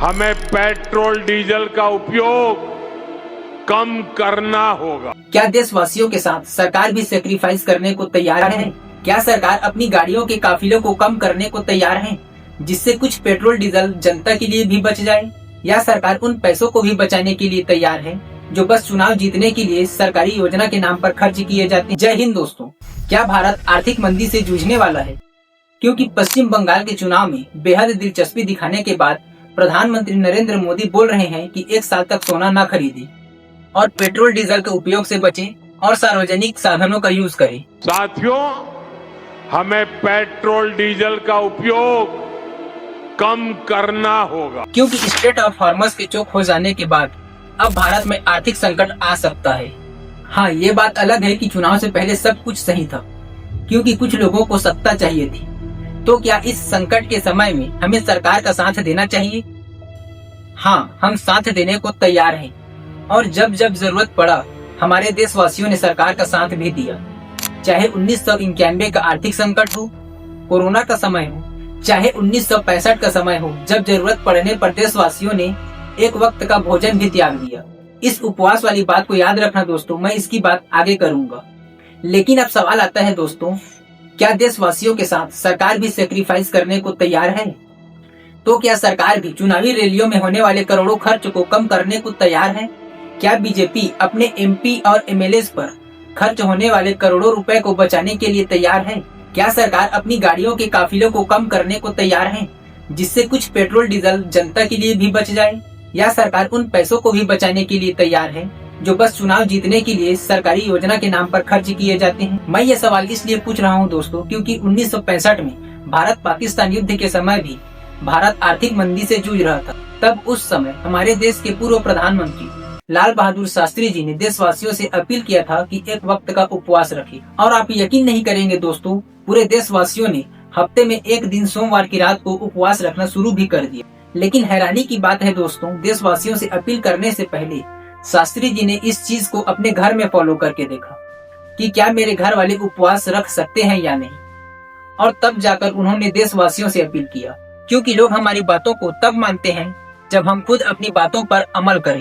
हमें petrol diesel का उपयोग कम करना होगा। क्या देशवासियों के साथ सरकार भी सेक्रीफाइस करने को तैयार है? क्या सरकार अपनी गाड़ियों के काफिलों को कम करने को तैयार है, जिससे कुछ पेट्रोल डीजल जनता के लिए भी बच जाए? या सरकार उन पैसों को भी बचाने के लिए तैयार है जो बस चुनाव जीतने के लिए सरकारी योजना के नाम पर खर्च किए जाते हैं? जय हिंद दोस्तों। क्या भारत आर्थिक मंदी से जूझने वाला है? क्योंकि पश्चिम बंगाल के चुनाव में बेहद दिलचस्पी दिखाने के बाद प्रधानमंत्री नरेंद्र मोदी बोल रहे हैं कि 1 साल तक सोना न खरीदें और पेट्रोल डीजल के उपयोग से बचें और सार्वजनिक साधनों का यूज करें। साथियों, हमें पेट्रोल डीजल का उपयोग कम करना होगा, क्योंकि स्ट्रेट ऑफ हॉर्मस के चोक हो जाने के बाद अब भारत में आर्थिक संकट आ सकता है। हाँ, ये बात अलग है कि चुनाव से पहले सब कुछ सही था, क्योंकि कुछ लोगों को सत्ता चाहिए थी। तो क्या इस संकट के समय में हमें सरकार का साथ देना चाहिए? हाँ, हम साथ देने को तैयार हैं और जब जब जरूरत पड़ा हमारे देशवासियों ने सरकार का साथ भी दिया। चाहे 1991 का आर्थिक संकट हो, कोरोना का समय हो, चाहे 1965 का समय हो, जब जरूरत पड़ने पर देशवासियों ने एक वक्त का भोजन भी त्याग दिया। इस उपवास वाली बात को याद रखना दोस्तों, मैं इसकी बात आगे करूंगा। लेकिन अब सवाल आता है दोस्तों, क्या देशवासियों के साथ सरकार भी सेक्रीफाइस करने को तैयार है? तो क्या सरकार भी चुनावी रैलियों में होने वाले करोड़ों खर्च को कम करने को तैयार है? क्या बीजेपी अपने एमपी और एमएलए पर खर्च होने वाले करोड़ों रुपए को बचाने के लिए तैयार है? क्या सरकार अपनी गाड़ियों के काफिलों को कम करने को तैयार है, जिससे कुछ पेट्रोल डीजल जनता के लिए भी बच जाए? या सरकार उन पैसों को भी बचाने के लिए तैयार है जो बस चुनाव जीतने के लिए सरकारी योजना के नाम पर खर्च किए जाते हैं? मैं ये सवाल इसलिए पूछ रहा हूँ दोस्तों, क्योंकि 1965 में भारत पाकिस्तान युद्ध के समय भी भारत आर्थिक मंदी से जूझ रहा था। तब उस समय हमारे देश के पूर्व प्रधानमंत्री लाल बहादुर शास्त्री जी ने देशवासियों से अपील किया था कि एक वक्त का उपवास रखें। और आप यकीन नहीं करेंगे दोस्तों, पूरे देशवासियों ने हफ्ते में एक दिन सोमवार की रात को उपवास रखना शुरू भी कर दिया। लेकिन हैरानी की बात है दोस्तों, देशवासियों से अपील करने से पहले शास्त्री जी ने इस चीज को अपने घर में फॉलो करके देखा कि क्या मेरे घर वाले उपवास रख सकते हैं या नहीं, और तब जाकर उन्होंने देशवासियों से अपील किया। क्योंकि लोग हमारी बातों को तब मानते हैं जब हम खुद अपनी बातों पर अमल करें।